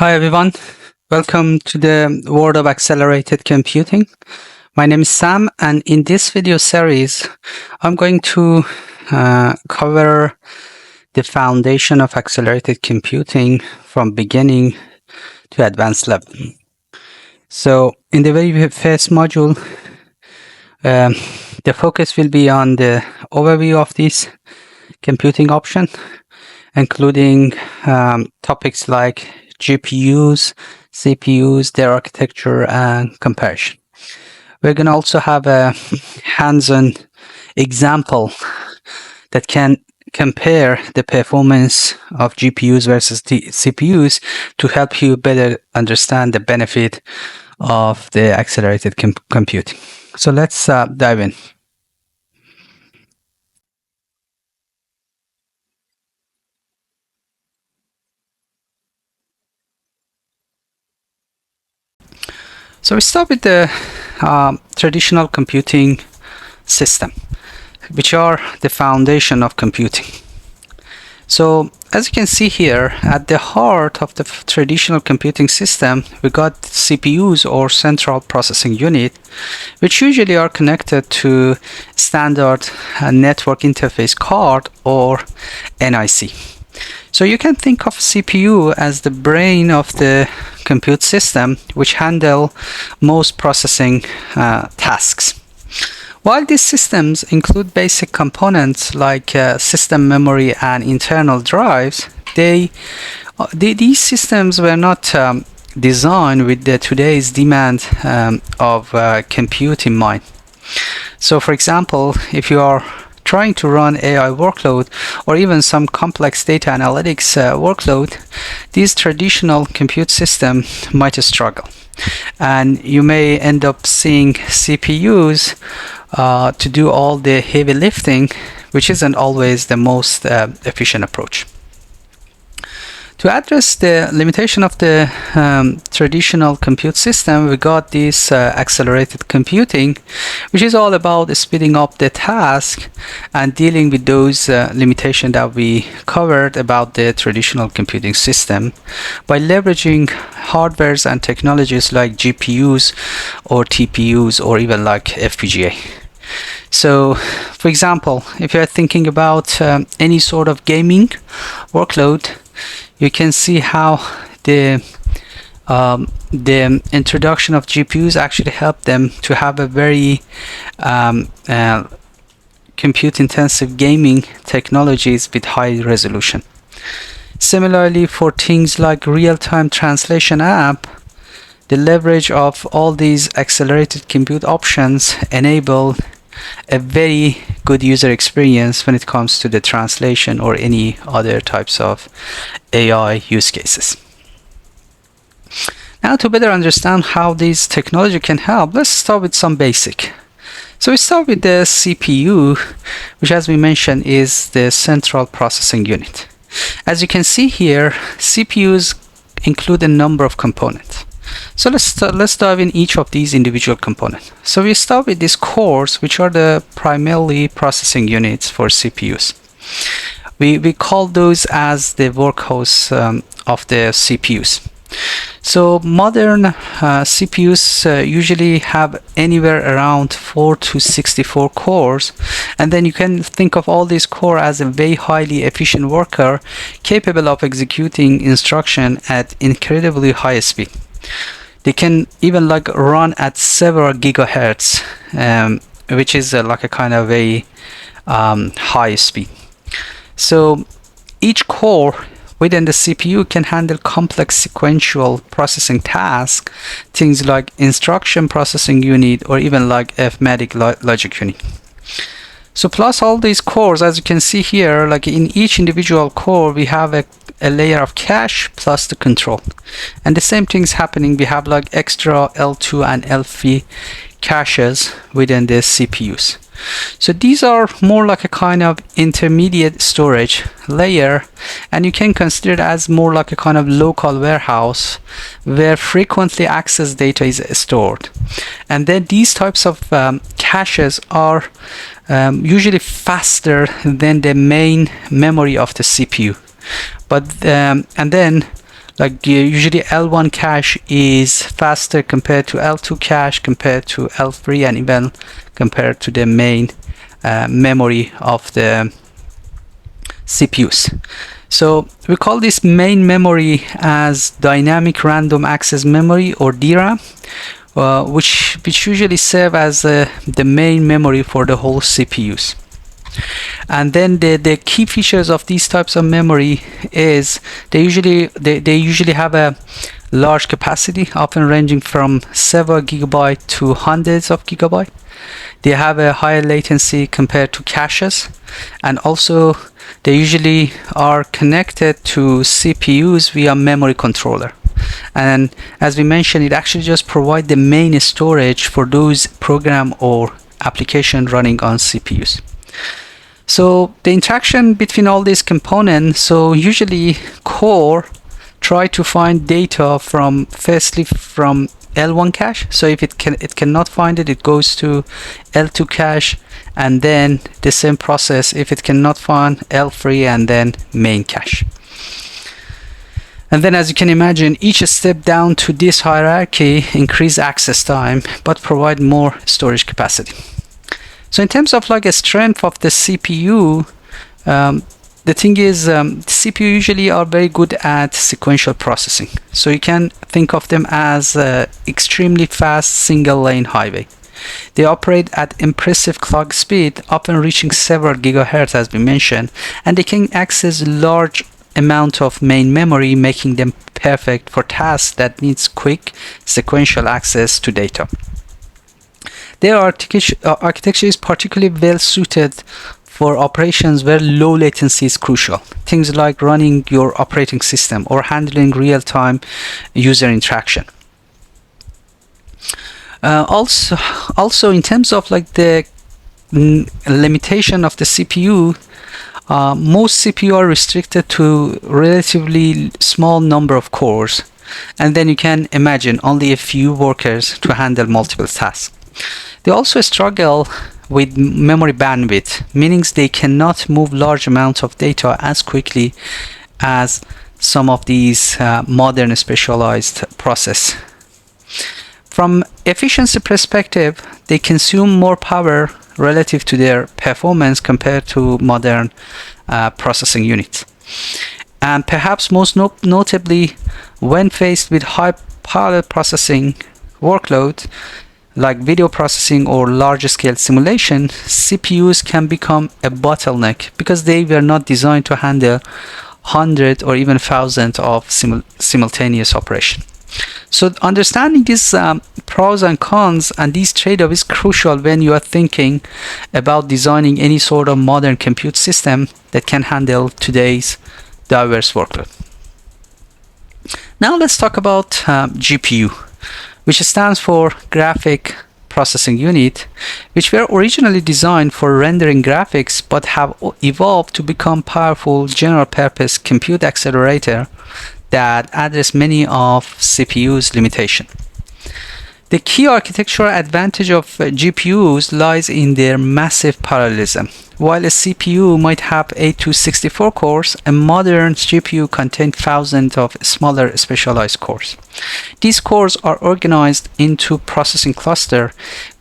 Hi everyone, welcome to the world of accelerated computing. My name is Sam, and in this video series I'm going to cover the foundation of accelerated computing from beginning to advanced level. So in the very first module, the focus will be on the overview of this computing option, including topics like GPUs, CPUs, their architecture, and comparison. We're going to also have a hands-on example that can compare the performance of GPUs versus the CPUs to help you better understand the benefit of the accelerated computing. So let's dive in. So we start with the traditional computing system, which are the foundation of computing. So as you can see here, at the heart of the traditional computing system, we got CPUs, or central processing unit, which usually are connected to standard network interface card, or NIC. So you can think of CPU as the brain of the compute system, which handle most processing tasks. While these systems include basic components like system memory and internal drives, these systems were not designed with today's demand of compute in mind. So for example, if you are trying to run AI workload or even some complex data analytics workload, these traditional compute system might struggle. And you may end up seeing CPUs to do all the heavy lifting, which isn't always the most efficient approach. To address the limitation of the traditional compute system, we got this accelerated computing, which is all about speeding up the task and dealing with those limitations that we covered about the traditional computing system by leveraging hardwares and technologies like GPUs or TPUs or even like FPGA. So, for example, if you're thinking about any sort of gaming workload, you can see how the introduction of GPUs actually helped them to have a very compute-intensive gaming technologies with high resolution. Similarly, for things like real-time translation app, the leverage of all these accelerated compute options enable a very good user experience when it comes to the translation or any other types of AI use cases. Now, to better understand how this technology can help, let's start with some basic. So we start with the CPU, which, as we mentioned, is the central processing unit. As you can see here, CPUs include a number of components. So let's dive in each of these individual components. So we start with these cores, which are the primarily processing units for CPUs. We call those as the workhorse of the CPUs. So modern CPUs usually have anywhere around 4 to 64 cores, and then you can think of all these cores as a very highly efficient worker capable of executing instruction at incredibly high speed. They can even like run at several gigahertz, which is like a kind of a high speed. So each core within the CPU can handle complex sequential processing tasks, things like instruction processing unit or even like arithmetic logic unit. So plus all these cores, as you can see here, like in each individual core, we have a layer of cache plus the control. And the same thing's happening. We have like extra L2 and L3 caches within the CPUs. So these are more like a kind of intermediate storage layer, and you can consider it as more like a kind of local warehouse where frequently accessed data is stored. And then these types of caches are usually faster than the main memory of the CPU. But and then Like usually L1 cache is faster compared to L2 cache, compared to L3, and even compared to the main memory of the CPUs. So we call this main memory as dynamic random access memory, or DRAM, which usually serve as the main memory for the whole CPUs. And then the key features of these types of memory is they usually have a large capacity, often ranging from several gigabyte to hundreds of gigabyte. They have a higher latency compared to caches, and also they usually are connected to CPUs via memory controller. And as we mentioned, it actually just provides the main storage for those program or application running on CPUs. So the interaction between all these components, so usually core try to find data from L1 cache. So if it cannot find it, it goes to L2 cache, and then the same process if it cannot find L3, and then main cache. And then, as you can imagine, each step down to this hierarchy increase access time but provide more storage capacity. So in terms of like a strength of the CPU, the thing is, CPU usually are very good at sequential processing. So you can think of them as extremely fast single lane highway. They operate at impressive clock speed, often reaching several gigahertz, as we mentioned, and they can access large amount of main memory, making them perfect for tasks that needs quick sequential access to data. Their architecture is particularly well suited for operations where low latency is crucial. Things like running your operating system or handling real-time user interaction. Also in terms of like the limitation of the CPU, most CPU are restricted to relatively small number of cores, and then you can imagine only a few workers to handle multiple tasks. They also struggle with memory bandwidth, meaning they cannot move large amounts of data as quickly as some of these modern specialized process. From efficiency perspective, they consume more power relative to their performance compared to modern processing units. And perhaps most notably, when faced with high parallel processing workload, like video processing or large-scale simulation, CPUs can become a bottleneck because they were not designed to handle hundreds or even thousands of simultaneous operations. So understanding these pros and cons and these trade-offs is crucial when you are thinking about designing any sort of modern compute system that can handle today's diverse workload. Now let's talk about GPU, which stands for Graphic Processing Unit, which were originally designed for rendering graphics but have evolved to become powerful general-purpose compute accelerator that address many of CPU's limitations. The key architectural advantage of GPUs lies in their massive parallelism. While a CPU might have 8 to 64 cores, a modern GPU contains thousands of smaller specialized cores. These cores are organized into processing clusters,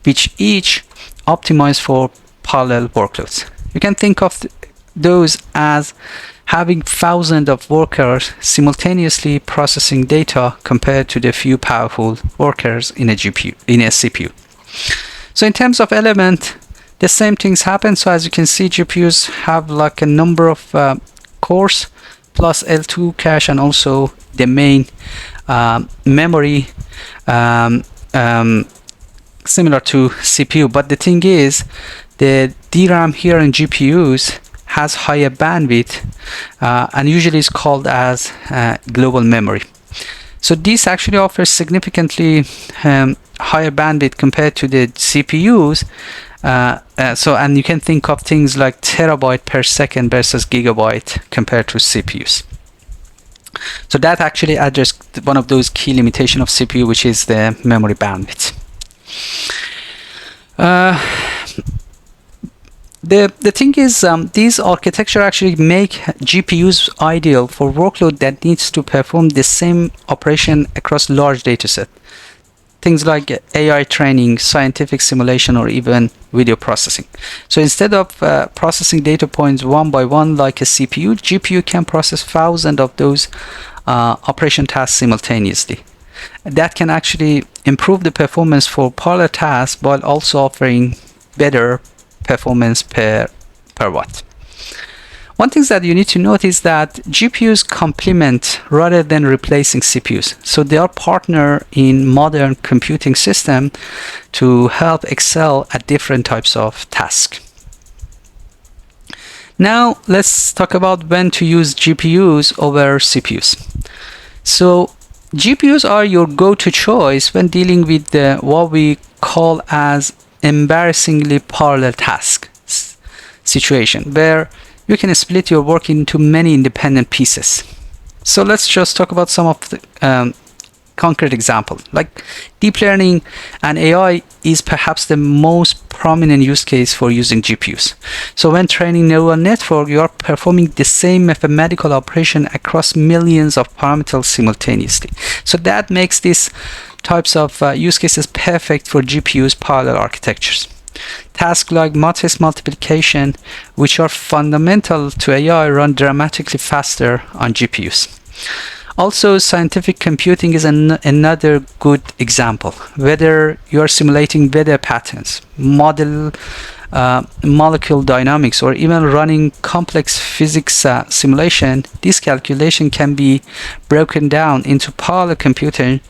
which each optimize for parallel workloads. You can think of those as having thousands of workers simultaneously processing data compared to the few powerful workers in a CPU. So in terms of element, the same things happen. So as you can see, GPUs have like a number of cores plus L2 cache and also the main memory similar to CPU. But the thing is, the DRAM here in GPUs has higher bandwidth and usually is called as global memory. So this actually offers significantly higher bandwidth compared to the CPUs. And you can think of things like terabyte per second versus gigabyte compared to CPUs. So that actually addressed one of those key limitations of CPU, which is the memory bandwidth. The thing is, these architecture actually make GPUs ideal for workload that needs to perform the same operation across large data set. Things like AI training, scientific simulation, or even video processing. So instead of processing data points one by one like a CPU, GPU can process thousands of those operation tasks simultaneously. That can actually improve the performance for parallel tasks while also offering better performance per watt. One thing that you need to note is that GPUs complement rather than replacing CPUs. So they are partner in modern computing system to help excel at different types of tasks. Now let's talk about when to use GPUs over CPUs. So GPUs are your go-to choice when dealing with what we call as embarrassingly parallel task situation, where you can split your work into many independent pieces. So let's just talk about some of the concrete example. Like deep learning and AI is perhaps the most prominent use case for using GPUs. So when training neural network, you are performing the same mathematical operation across millions of parameters simultaneously. So that makes these types of use cases perfect for GPUs parallel architectures. Tasks like matrix multiplication, which are fundamental to AI, run dramatically faster on GPUs. Also, scientific computing is another good example. Whether you are simulating weather patterns, molecule dynamics, or even running complex physics simulation, this calculation can be broken down into parallel computation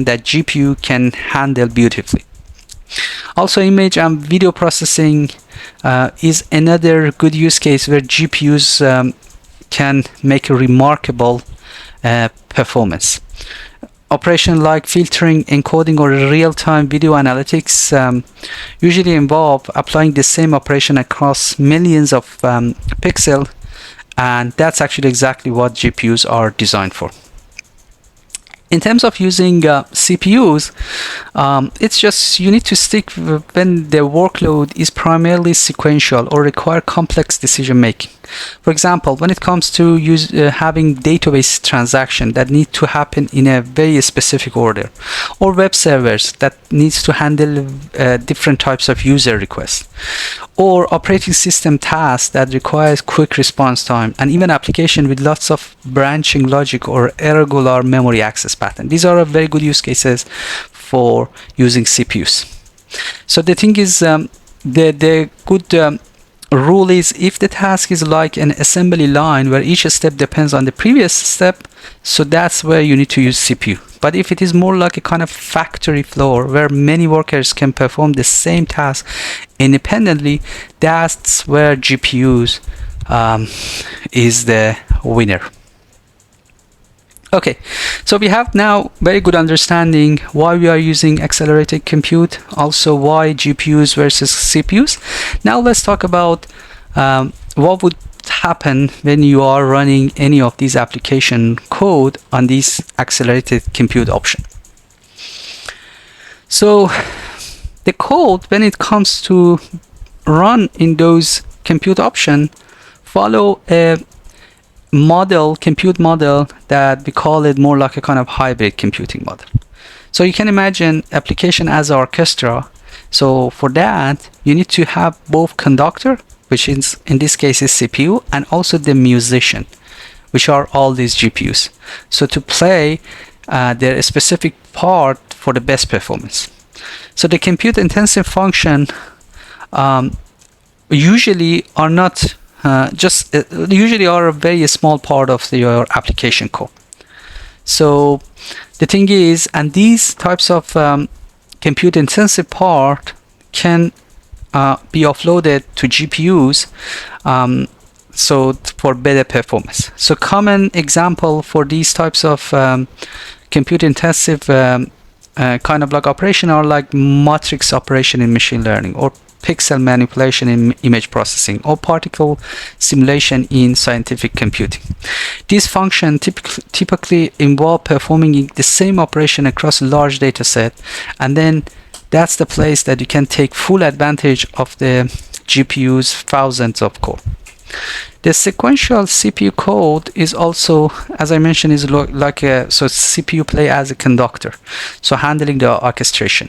that GPU can handle beautifully. Also, image and video processing is another good use case where GPUs can make a remarkable performance. Operation like filtering, encoding, or real-time video analytics usually involve applying the same operation across millions of pixels, and that's actually exactly what GPUs are designed for. In terms of using CPUs, it's just you need to stick when the workload is primarily sequential or require complex decision making. For example, when it comes to having database transactions that need to happen in a very specific order, or web servers that needs to handle different types of user requests, or operating system tasks that requires quick response time, and even application with lots of branching logic or irregular memory access pattern. These are very good use cases for using CPUs. So the thing is, the good rule is, if the task is like an assembly line where each step depends on the previous step, so that's where you need to use CPU. But if it is more like a kind of factory floor where many workers can perform the same task independently, that's where GPUs is the winner. Okay, so we have now very good understanding why we are using accelerated compute, also why GPUs versus CPUs. Now let's talk about what would happen when you are running any of these application code on this accelerated compute option. So the code, when it comes to run in those compute option, follow a compute model that we call it more like a kind of hybrid computing model. So you can imagine application as orchestra. So for that, you need to have both conductor, which is in this case is CPU, and also the musician, which are all these GPUs. So to play their specific part for the best performance. So the compute intensive function usually are not usually are a very small part of your application code. So the thing is, and these types of compute intensive part can be offloaded to GPUs so for better performance. So common example for these types of compute intensive kind of like operation are like matrix operation in machine learning, or pixel manipulation in image processing, or particle simulation in scientific computing. These functions typically involve performing the same operation across a large data set, and then that's the place that you can take full advantage of the GPUs, thousands of core. The sequential CPU code is also, as I mentioned, is like a, so CPU play as a conductor, so handling the orchestration.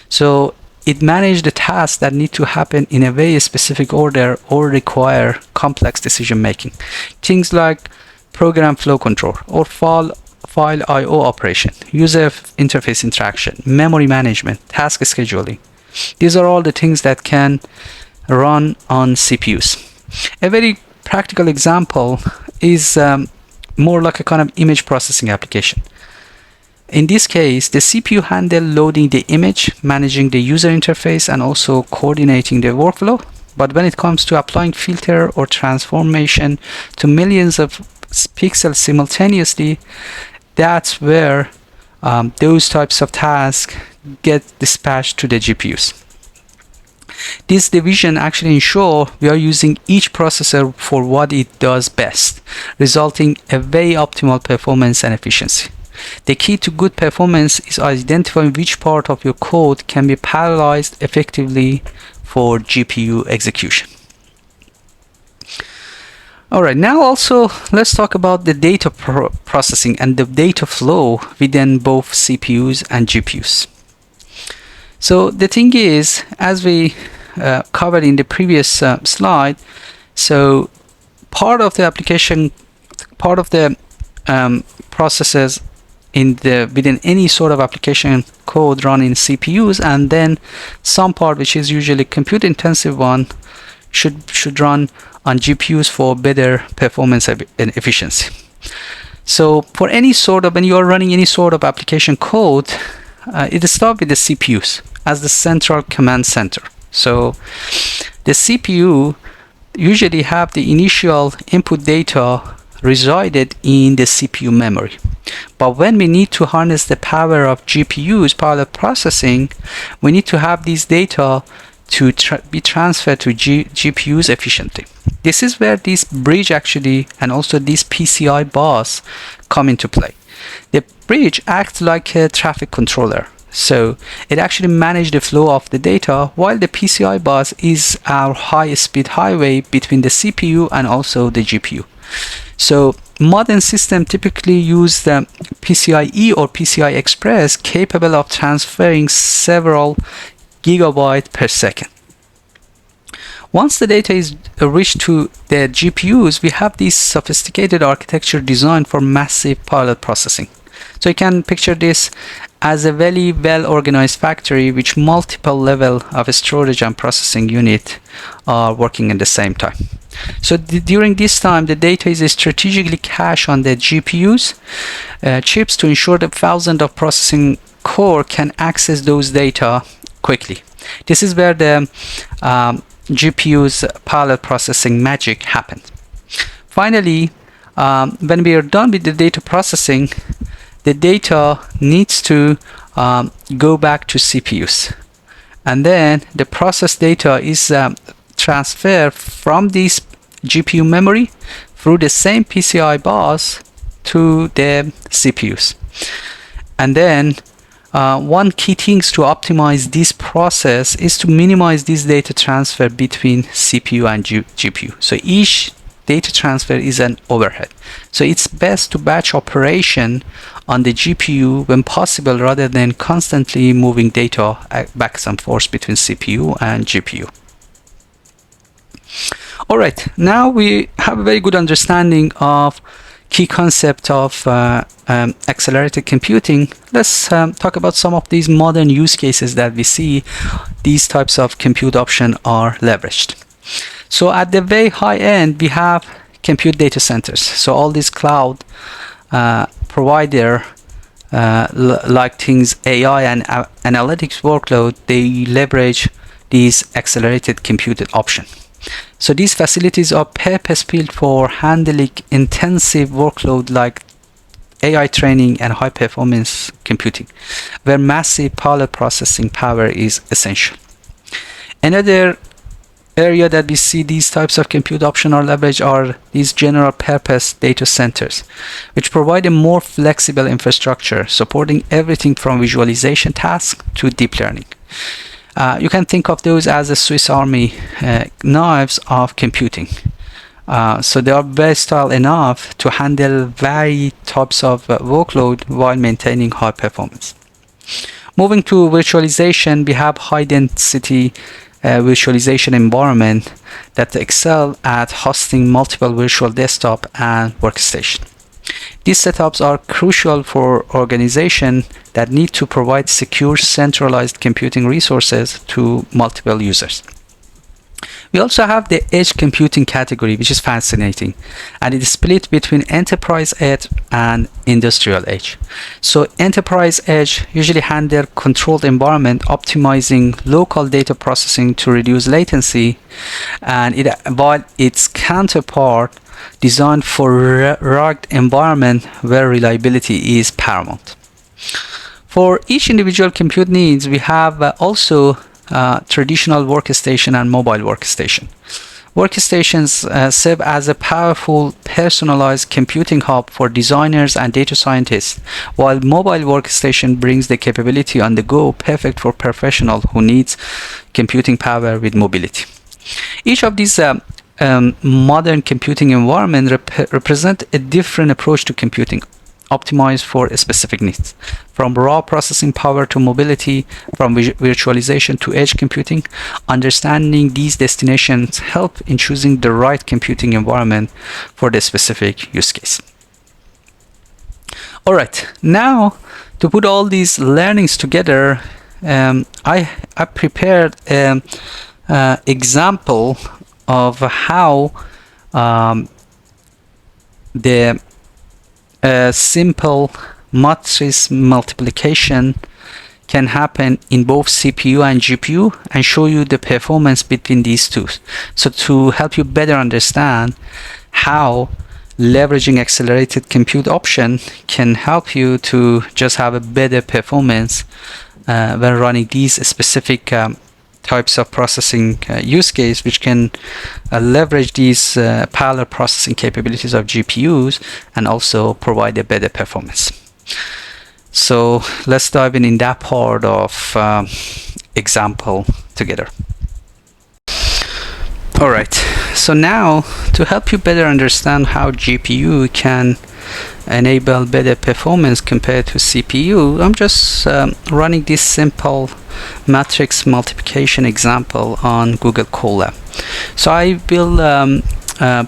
So it manages the tasks that need to happen in a very specific order or require complex decision making. Things like program flow control or file I/O operation, user interface interaction, memory management, task scheduling. These are all the things that can run on CPUs. A very practical example is more like a kind of image processing application. In this case, the CPU handles loading the image, managing the user interface, and also coordinating the workflow. But when it comes to applying filter or transformation to millions of pixels simultaneously, that's where those types of tasks get dispatched to the GPUs. This division actually ensures we are using each processor for what it does best, resulting in a very optimal performance and efficiency. The key to good performance is identifying which part of your code can be parallelized effectively for GPU execution. Alright, now also let's talk about the data processing and the data flow within both CPUs and GPUs. So the thing is, as we covered in the previous slide, so part of the application, part of the processes within any sort of application code run in CPUs, and then some part, which is usually compute intensive one, should run on GPUs for better performance and efficiency. So for any sort of, when you are running any sort of application code, it starts with the CPUs as the central command center. So the CPU usually have the initial input data resided in the CPU memory. But when we need to harness the power of GPUs, parallel processing, we need to have these data to be transferred to GPUs efficiently. This is where this bridge actually, and also this PCI bus come into play. The bridge acts like a traffic controller. So it actually manages the flow of the data, while the PCI bus is our high-speed highway between the CPU and also the GPU. So modern systems typically use the PCIe or PCI Express, capable of transferring several gigabytes per second. Once the data is reached to the GPUs, we have this sophisticated architecture designed for massive parallel processing. So you can picture this as a very well-organized factory with multiple levels of storage and processing unit are working at the same time. So during this time, the data is strategically cached on the GPUs chips to ensure that thousands of processing core can access those data quickly. This is where the GPU's parallel processing magic happens. Finally, when we are done with the data processing, the data needs to go back to CPUs, and then the processed data is transferred from this GPU memory through the same PCI bus to the CPUs. And then one key thing to optimize this process is to minimize this data transfer between CPU and GPU. So each data transfer is an overhead. So it's best to batch operation on the GPU when possible, rather than constantly moving data back and forth between CPU and GPU. Alright, now we have a very good understanding of key concept of accelerated computing. Let's talk about some of these modern use cases that we see these types of compute options are leveraged. So at the very high end, we have compute data centers. So all these cloud provider like things AI and analytics workload, they leverage these accelerated compute option. So these facilities are purpose-built for handling intensive workload like AI training and high performance computing, where massive parallel processing power is essential. Another area that we see these types of compute options are leveraged are these general purpose data centers, which provide a more flexible infrastructure supporting everything from visualization tasks to deep learning. You can think of those as the Swiss Army knives of computing. So they are versatile enough to handle varied types of workload while maintaining high performance. Moving to virtualization, we have high density virtualization environment that excel at hosting multiple virtual desktop and workstation. These setups are crucial for organizations that need to provide secure centralized computing resources to multiple users. We also have the edge computing category, which is fascinating, and it is split between enterprise edge and industrial edge. So enterprise edge usually handle controlled environment, optimizing local data processing to reduce latency, and while its counterpart designed for rugged environment where reliability is paramount. For each individual compute needs, we have also traditional workstation and mobile workstation. Workstations serve as a powerful personalized computing hub for designers and data scientists, while mobile workstation brings the capability on the go, perfect for professionals who needs computing power with mobility. Each of these modern computing environments represent a different approach to computing, optimized for specific needs. From raw processing power to mobility, from virtualization to edge computing, understanding these destinations help in choosing the right computing environment for the specific use case. Alright, now to put all these learnings together, I prepared an example of how the simple matrix multiplication can happen in both CPU and GPU, and show you the performance between these two. So to help you better understand how leveraging accelerated compute option can help you to just have a better performance when running these specific types of processing use case, which can leverage these parallel processing capabilities of GPUs and also provide a better performance. So let's dive in that part of example together. Alright, so now to help you better understand how GPU can enable better performance compared to CPU, I'm just running this simple matrix multiplication example on Google Colab. So I will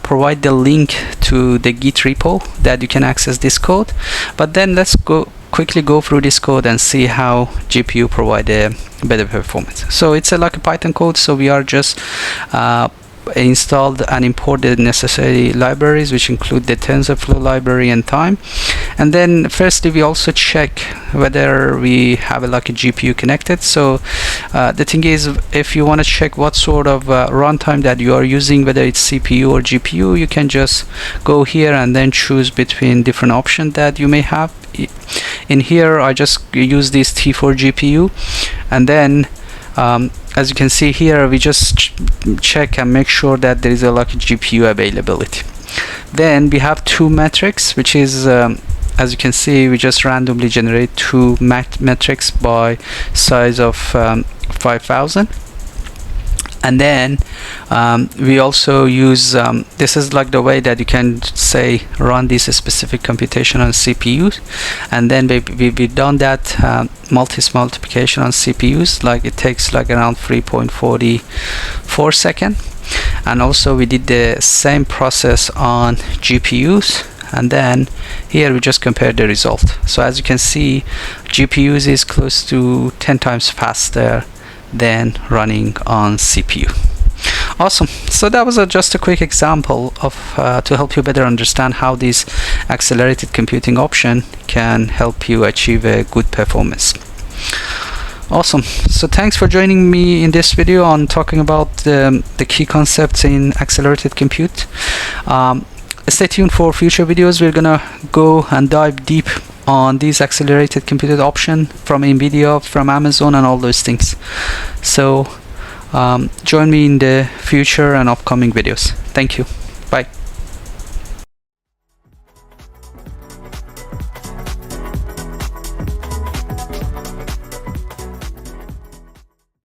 provide the link to the Git repo that you can access this code, but then let's quickly go through this code and see how GPU provide a better performance. So it's like a Python code, so we are just installed and imported necessary libraries, which include the TensorFlow library and time. And then firstly, we also check whether we have like a GPU connected. So the thing is, if you want to check what sort of runtime that you are using, whether it's CPU or GPU, you can just go here and then choose between different options that you may have. In here, I just use this T4 GPU, and then as you can see here, we just check and make sure that there is a like GPU availability. Then we have two metrics, which is as you can see, we just randomly generate two metrics by size of 5,000. And then we also use this is like the way that you can say run this specific computation on CPUs, and then we've done that multiplication on CPUs, like it takes like around 3.44 seconds. And also we did the same process on GPUs, and then here we just compare the result. So as you can see, GPUs is close to 10 times faster than running on CPU. Awesome. So that was just a quick example of to help you better understand how this accelerated computing option can help you achieve a good performance. Awesome. So thanks for joining me in this video on talking about the key concepts in accelerated compute. Stay tuned for future videos. We're gonna go and dive deep on these accelerated computed option from NVIDIA, from Amazon, and all those things. So join me in the future and upcoming videos. Thank you. Bye.